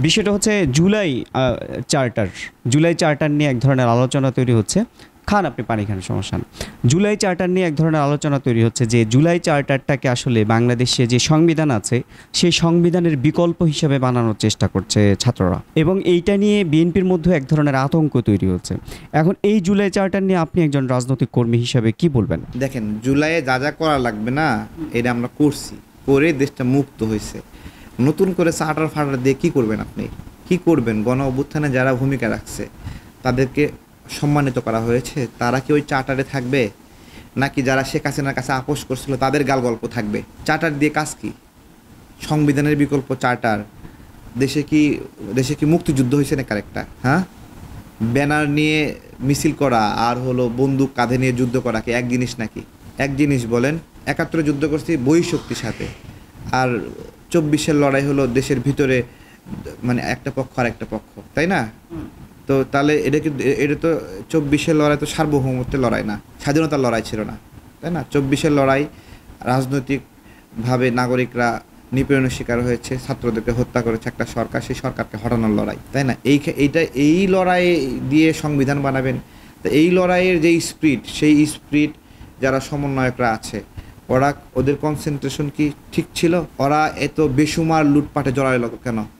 বিষয়টা হচ্ছে charter July charter নিয়ে এক ধরনের আলোচনা তৈরি হচ্ছে। খান, আপনি পানি খান, সমস্যা না। জুলাই চার্টার নিয়ে এক ধরনের আলোচনা তৈরি হচ্ছে যে জুলাই চার্টারটাকে আসলে বাংলাদেশে যে সংবিধান আছে সেই সংবিধানের বিকল্প হিসেবে বানানোর চেষ্টা করছে ছাত্ররা, এবং এইটা নিয়ে বিএনপির মধ্যে এক ধরনের আতঙ্ক তৈরি হচ্ছে। এখন এই জুলাই চার্টার নিয়ে আপনি একজন রাজনৈতিক কর্মী হিসেবে কি বলবেন? দেখেন, জুলাইয়ে যা যা করা লাগবে না, এটা আমরা করছি, করে দেশটা মুক্ত হয়েছে। নতুন করে চার্টার ফাটার দিয়ে কী করবেন আপনি? কি করবেন? গণ অভ্যুত্থানে যারা ভূমিকা রাখছে তাদেরকে সম্মানিত করা হয়েছে, তারা কি ওই চার্টারে থাকবে? নাকি যারা শেখ হাসিনার কাছে আপোষ করছিল তাদের গাল গল্প থাকবে? চার্টার দিয়ে কাজ কি? সংবিধানের বিকল্প চার্টার। দেশে কি মুক্তিযুদ্ধ হয়েছে না কারেক্টটা? হ্যাঁ, ব্যানার নিয়ে মিছিল করা আর হলো বন্দুক কাঁধে নিয়ে যুদ্ধ করা কি এক জিনিস নাকি? এক জিনিস বলেন। ৭১ যুদ্ধ করছি বহিঃশক্তির সাথে, আর ২৪-এর লড়াই হলো দেশের ভিতরে, মানে একটা পক্ষ আর একটা পক্ষ, তাই না? তো তাহলে এটা তো ২৪-এর লড়াই তো সার্বভৌমত্বের লড়াই না, স্বাধীনতার লড়াই ছিল না, তাই না? ২৪-এর লড়াই রাজনৈতিকভাবে নাগরিকরা নিপীড়নের শিকার হয়েছে, ছাত্রদেরকে হত্যা করেছে একটা সরকার, সেই সরকারকে হটানোর লড়াই, তাই না? এই লড়াই দিয়ে সংবিধান বানাবেন। তো এই লড়াইয়ের যে স্পিরিট, সেই স্পিরিট যারা সমন্বয়করা আছে, ওদের কনসেন্ট্রেশন কি ঠিক ছিল? ওরা এত বেসুমার লুটপাটে জড়াইল কেন?